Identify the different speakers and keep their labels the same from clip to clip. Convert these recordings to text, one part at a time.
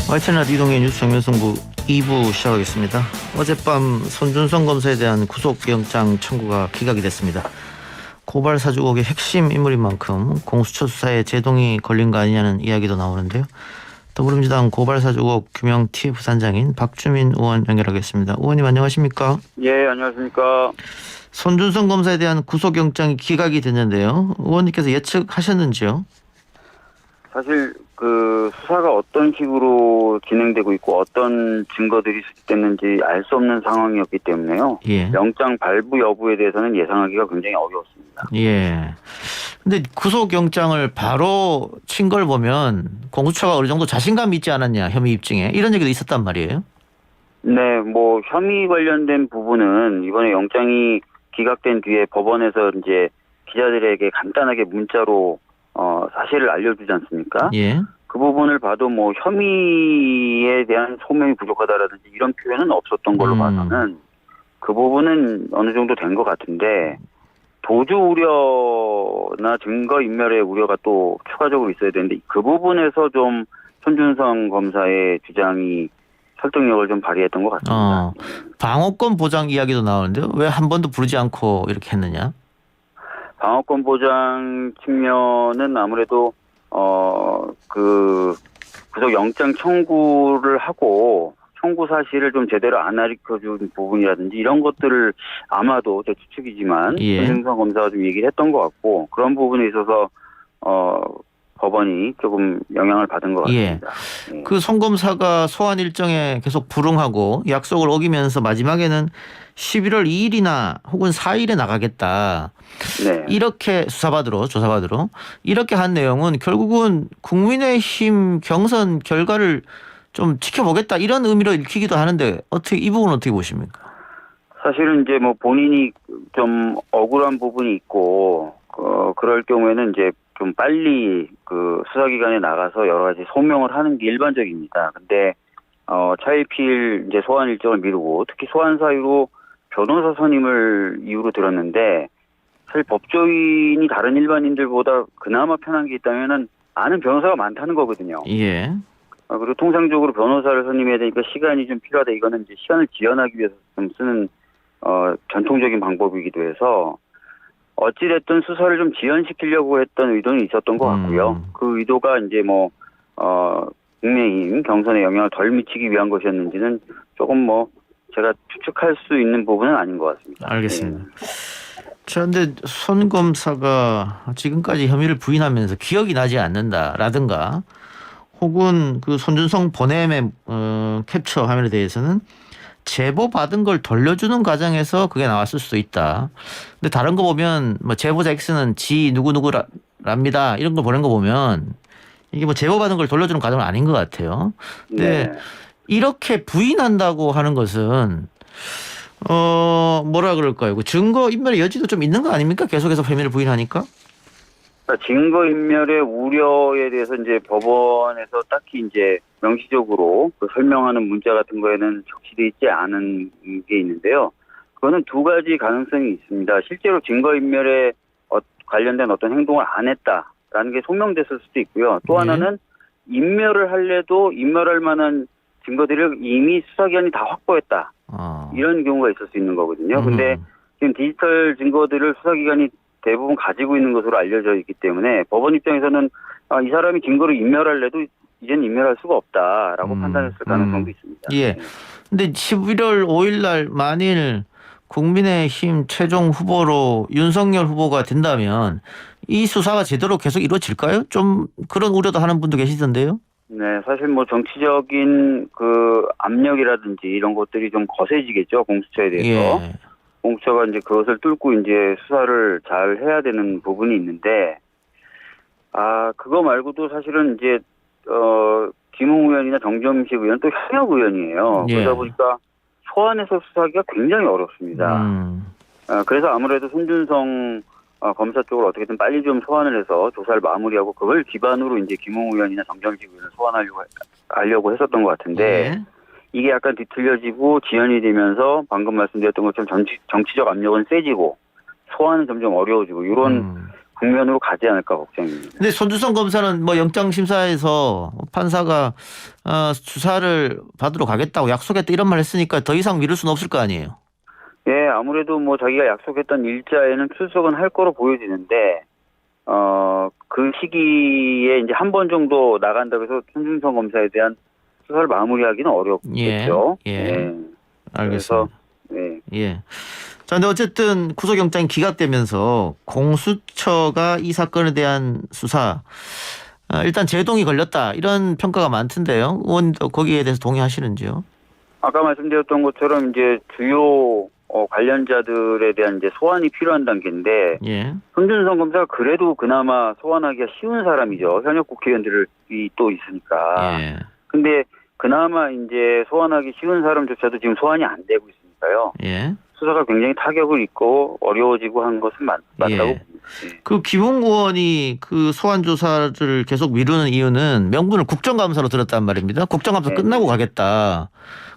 Speaker 1: YTN 이동의 뉴스 정면승부 2부 시작하겠습니다. 어젯밤 손준성 검사에 대한 구속영장 청구가 기각이 됐습니다. 고발 사주국의 핵심 인물인 만큼 공수처 수사에 제동이 걸린 거 아니냐는 이야기도 나오는데요. 더불어민주당 고발 사주국 규명팀 부산장인 박주민 의원 연결하겠습니다. 의원님 안녕하십니까?
Speaker 2: 예, 안녕하십니까?
Speaker 1: 손준성 검사에 대한 구속영장이 기각이 됐는데요. 의원님께서 예측하셨는지요?
Speaker 2: 사실 그 수사가 어떤 식으로 진행되고 있고 어떤 증거들이 수집됐는지 알 수 없는 상황이었기 때문에요.
Speaker 1: 예.
Speaker 2: 영장 발부 여부에 대해서는 예상하기가 굉장히 어려웠습니다.
Speaker 1: 예. 근데 구속영장을 바로 친 걸 보면 공수처가 어느 정도 자신감이 있지 않았냐, 혐의 입증에 이런 얘기도 있었단 말이에요.
Speaker 2: 네, 뭐 혐의 관련된 부분은 이번에 영장이 기각된 뒤에 법원에서 이제 기자들에게 간단하게 문자로 사실을 알려주지 않습니까?
Speaker 1: 예.
Speaker 2: 그 부분을 봐도 뭐 혐의에 대한 소명이 부족하다라든지 이런 표현은 없었던 걸로 봐서는 그 부분은 어느 정도 된 것 같은데 도주 우려나 증거 인멸의 우려가 또 추가적으로 있어야 되는데 그 부분에서 좀 손준성 검사의 주장이 설득력을 좀 발휘했던 것 같습니다.
Speaker 1: 방어권 보장 이야기도 나오는데요. 왜 한 번도 부르지 않고 이렇게 했느냐?
Speaker 2: 방어권 보장 측면은 아무래도 그 구속 영장 청구를 하고 청구 사실을 좀 제대로 안 알려준 부분이라든지 이런 것들을 아마도 제 추측이지만 손준성 검사가 좀 얘기를 했던 것 같고 그런 부분에 있어서 법원이 조금 영향을 받은 것 같습니다.
Speaker 1: 예. 그 송 검사가 소환 일정에 계속 불응하고 약속을 어기면서 마지막에는 11월 2일이나 혹은 4일에 나가겠다.
Speaker 2: 네.
Speaker 1: 이렇게 조사받으러 이렇게 한 내용은 결국은 국민의힘 경선 결과를 좀 지켜보겠다 이런 의미로 읽히기도 하는데 어떻게 이 부분은 어떻게 보십니까?
Speaker 2: 사실은 이제 뭐 본인이 좀 억울한 부분이 있고 그럴 경우에는 이제 좀 빨리 그 수사기관에 나가서 여러 가지 소명을 하는 게 일반적입니다. 근데 차일피일 이제 소환 일정을 미루고 특히 소환 사유로 변호사 선임을 이유로 들었는데 사실 법조인이 다른 일반인들보다 그나마 편한 게 있다면은 아는 변호사가 많다는 거거든요.
Speaker 1: 예.
Speaker 2: 그리고 통상적으로 변호사를 선임해야 되니까 시간이 좀 필요하다. 이거는 이제 시간을 지연하기 위해서 좀 쓰는 전통적인 방법이기도 해서 어찌됐든 수사를 좀 지연시키려고 했던 의도는 있었던 것 같고요. 그 의도가 이제 뭐 국민의힘 경선에 영향을 덜 미치기 위한 것이었는지는 조금 뭐 제가 추측할 수 있는 부분은 아닌 것 같습니다.
Speaker 1: 알겠습니다. 그런데 손 검사가 지금까지 혐의를 부인하면서 기억이 나지 않는다라든가 혹은 그 손준성 보냄의 캡처 화면에 대해서는 제보 받은 걸 돌려주는 과정에서 그게 나왔을 수도 있다. 근데 다른 거 보면 뭐 제보자 X는 지 누구누구랍니다. 이런 거 보낸 거 보면 이게 뭐 제보 받은 걸 돌려주는 과정은 아닌 것 같아요. 근데 이렇게 부인한다고 하는 것은 뭐라 그럴까요? 그 증거 인멸의 여지도 좀 있는 거 아닙니까? 계속해서 혐의를 부인하니까.
Speaker 2: 증거인멸의 우려에 대해서 이제 법원에서 딱히 이제 명시적으로 그 설명하는 문자 같은 거에는 적시되어 있지 않은 게 있는데요. 그거는 두 가지 가능성이 있습니다. 실제로 증거인멸에 관련된 어떤 행동을 안 했다라는 게 소명됐을 수도 있고요. 또 하나는 인멸을 할래도 인멸할 만한 증거들을 이미 수사기관이 다 확보했다. 이런 경우가 있을 수 있는 거거든요. 근데 지금 디지털 증거들을 수사기관이 대부분 가지고 있는 것으로 알려져 있기 때문에 법원 입장에서는 이 사람이 증거를 인멸할래도 이제는 인멸할 수가 없다라고 판단했을 가능성도 있습니다.
Speaker 1: 예. 근데 11월 5일 날 만일 국민의힘 최종 후보로 윤석열 후보가 된다면 이 수사가 제대로 계속 이루어질까요? 좀 그런 우려도 하는 분도 계시던데요.
Speaker 2: 네, 사실 뭐 정치적인 그 압력이라든지 이런 것들이 좀 거세지겠죠, 공수처에 대해서.
Speaker 1: 예.
Speaker 2: 공수처가 이제 그것을 뚫고 이제 수사를 잘 해야 되는 부분이 있는데, 그거 말고도 사실은 이제, 김웅 의원이나 정점식 의원 또 현역 의원이에요. 그러다 보니까 소환해서 수사하기가 굉장히 어렵습니다. 그래서 아무래도 손준성 검사 쪽을 어떻게든 빨리 좀 소환을 해서 조사를 마무리하고 그걸 기반으로 이제 김웅 의원이나 정점식 의원을 소환하려고 했었던 것 같은데, 이게 약간 뒤틀려지고 지연이 되면서 방금 말씀드렸던 것처럼 정치적 압력은 세지고 소환은 점점 어려워지고 이런 국면으로 가지 않을까 걱정입니다.
Speaker 1: 근데 손준성 검사는 뭐 영장 심사에서 판사가 수사를 받으러 가겠다고 약속했다 이런 말 했으니까 더 이상 미룰 수는 없을 거 아니에요.
Speaker 2: 예, 아무래도 뭐 자기가 약속했던 일자에는 출석은 할 거로 보여지는데, 그 시기에 이제 한 번 정도 나간다고 해서 손준성 검사에 대한 수사를 마무리하기는 어렵겠죠.
Speaker 1: 예. 알겠습니다.
Speaker 2: 그래서,
Speaker 1: 예. 자, 근데 어쨌든 구속영장이 기각되면서 공수처가 이 사건에 대한 수사, 일단 제동이 걸렸다 이런 평가가 많던데요. 의원도 거기에 대해서 동의하시는지요?
Speaker 2: 아까 말씀드렸던 것처럼 이제 주요 관련자들에 대한 이제 소환이 필요한 단계인데,
Speaker 1: 예.
Speaker 2: 손준성 검사가 그래도 그나마 소환하기가 쉬운 사람이죠. 현역 국회의원들이 또 있으니까.
Speaker 1: 예.
Speaker 2: 근데 그나마 이제 소환하기 쉬운 사람조차도 지금 소환이 안 되고 있으니까요.
Speaker 1: 예.
Speaker 2: 수사가 굉장히 타격을 입고 어려워지고 한 것은 맞다고
Speaker 1: 예.
Speaker 2: 봅니다. 예.
Speaker 1: 그 김웅 의원이 그 소환 조사를 계속 미루는 이유는 명분을 국정감사로 들었단 말입니다. 국정감사
Speaker 2: 네.
Speaker 1: 끝나고 가겠다.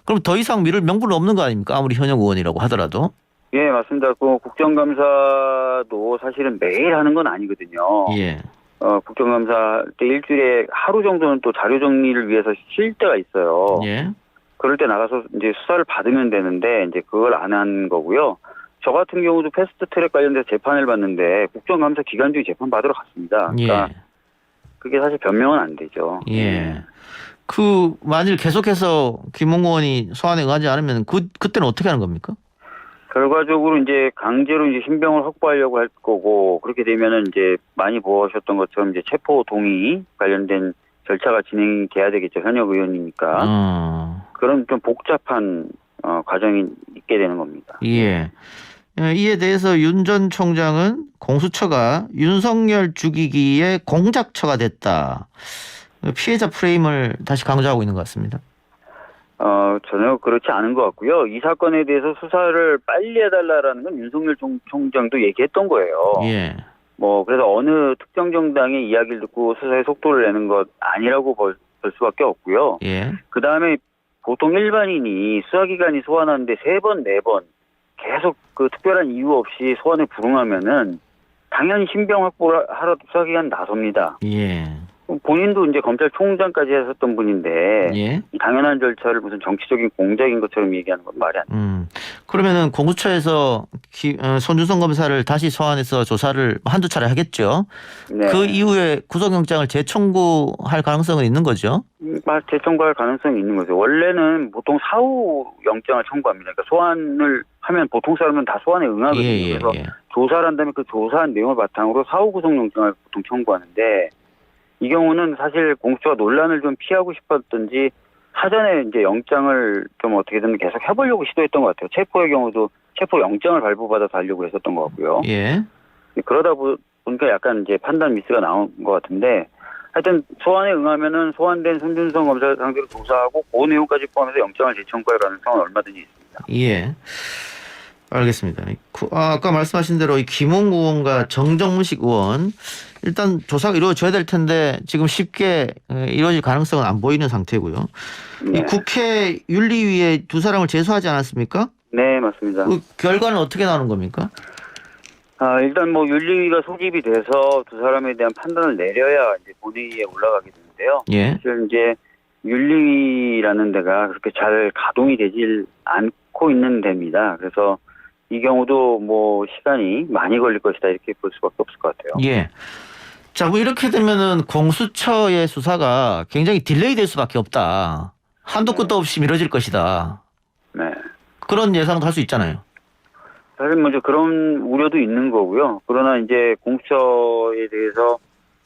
Speaker 1: 그럼 더 이상 미룰 명분은 없는 거 아닙니까? 아무리 현역 의원이라고 하더라도.
Speaker 2: 예, 맞습니다. 그 국정감사도 사실은 매일 하는 건 아니거든요.
Speaker 1: 예.
Speaker 2: 국정감사 때 일주일에 하루 정도는 또 자료 정리를 위해서 쉴 때가 있어요.
Speaker 1: 예.
Speaker 2: 그럴 때 나가서 이제 수사를 받으면 되는데 이제 그걸 안 한 거고요. 저 같은 경우도 패스트 트랙 관련돼서 재판을 받는데 국정감사 기간 중에 재판 받으러 갔습니다. 그러니까
Speaker 1: 예.
Speaker 2: 그게 사실 변명은 안 되죠.
Speaker 1: 예. 그 만일 계속해서 김웅 의원이 소환에 응하지 않으면 그때는 어떻게 하는 겁니까?
Speaker 2: 결과적으로 이제 강제로 이제 신병을 확보하려고 할 거고 그렇게 되면은 이제 많이 보셨던 것처럼 이제 체포 동의 관련된 절차가 진행돼야 되겠죠. 현역 의원이니까. 그런 좀 복잡한 과정이 있게 되는 겁니다.
Speaker 1: 예. 이에 대해서 윤 전 총장은 공수처가 윤석열 죽이기에 공작처가 됐다. 피해자 프레임을 다시 강조하고 있는 것 같습니다.
Speaker 2: 전혀 그렇지 않은 것 같고요. 이 사건에 대해서 수사를 빨리 해달라라는 건 윤석열 총장도 얘기했던 거예요.
Speaker 1: 예.
Speaker 2: 뭐 그래서 어느 특정 정당의 이야기를 듣고 수사에 속도를 내는 것 아니라고 볼 수밖에 없고요.
Speaker 1: 예.
Speaker 2: 그 다음에 보통 일반인이 수사기관이 소환하는데 3번, 4번 계속 그 특별한 이유 없이 소환에 불응하면은 당연히 신병 확보를 하러 수사기관 나섭니다.
Speaker 1: 예.
Speaker 2: 본인도 이제 검찰총장까지 했었던 분인데
Speaker 1: 예.
Speaker 2: 이 당연한 절차를 무슨 정치적인 공작인 것처럼 얘기하는 건 말이 안 돼요.
Speaker 1: 그러면은 공수처에서 손준성 검사를 다시 소환해서 조사를 한두 차례 하겠죠.
Speaker 2: 네.
Speaker 1: 그 이후에 구속영장을 재청구할 가능성은 있는 거죠.
Speaker 2: 재청구할 가능성이 있는 거죠. 원래는 보통 사후 영장을 청구합니다. 그러니까 소환을 하면 보통 사람은 다 소환에 응하거든요. 그래서 조사를 한 다음에 그 조사한 내용을 바탕으로 사후 구속영장을 보통 청구하는데 이 경우는 사실 공수처가 논란을 좀 피하고 싶었던지 사전에 이제 영장을 좀 어떻게든 계속 해보려고 시도했던 것 같아요. 체포의 경우도 체포 영장을 발부받아서 하려고 했었던 것 같고요.
Speaker 1: 예.
Speaker 2: 그러다 보니까 약간 이제 판단 미스가 나온 것 같은데 하여튼 소환에 응하면은 소환된 손준성 검사 상대로 조사하고 그 내용까지 포함해서 영장을 재청구할 가능성은 얼마든지 있습니다.
Speaker 1: 예. 알겠습니다. 아까 말씀하신 대로 이 김웅 의원과 정정무식 의원 일단 조사가 이루어져야 될 텐데 지금 쉽게 이루어질 가능성은 안 보이는 상태고요.
Speaker 2: 네.
Speaker 1: 이 국회 윤리위에 두 사람을 제소하지 않았습니까?
Speaker 2: 네, 맞습니다.
Speaker 1: 그 결과는 어떻게 나오는 겁니까?
Speaker 2: 일단 뭐 윤리위가 소집이 돼서 두 사람에 대한 판단을 내려야 이제 본회의에 올라가게 되는데요.
Speaker 1: 예.
Speaker 2: 사실 이제 윤리위라는 데가 그렇게 잘 가동이 되질 않고 있는 데입니다. 그래서 이 경우도 뭐 시간이 많이 걸릴 것이다 이렇게 볼 수밖에 없을 것 같아요.
Speaker 1: 예. 자, 뭐 이렇게 되면은 공수처의 수사가 굉장히 딜레이 될 수밖에 없다. 한도 끝도 없이 미뤄질 것이다.
Speaker 2: 네.
Speaker 1: 그런 예상도 할 수 있잖아요.
Speaker 2: 사실 먼저 그런 우려도 있는 거고요. 그러나 이제 공수처에 대해서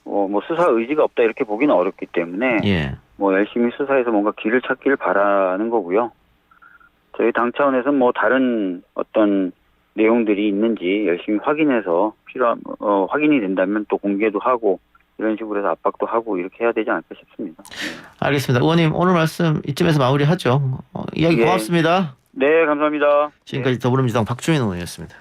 Speaker 2: 뭐 수사 의지가 없다 이렇게 보기는 어렵기 때문에
Speaker 1: 예.
Speaker 2: 뭐 열심히 수사해서 뭔가 길을 찾기를 바라는 거고요. 저희 당 차원에서 뭐 다른 어떤 내용들이 있는지 열심히 확인해서 확인이 된다면 또 공개도 하고 이런 식으로 해서 압박도 하고 이렇게 해야 되지 않을까 싶습니다.
Speaker 1: 알겠습니다. 의원님 오늘 말씀 이쯤에서 마무리하죠. 이야기
Speaker 2: 예.
Speaker 1: 고맙습니다.
Speaker 2: 네, 감사합니다.
Speaker 1: 지금까지 더불어민주당 박주민 의원이었습니다.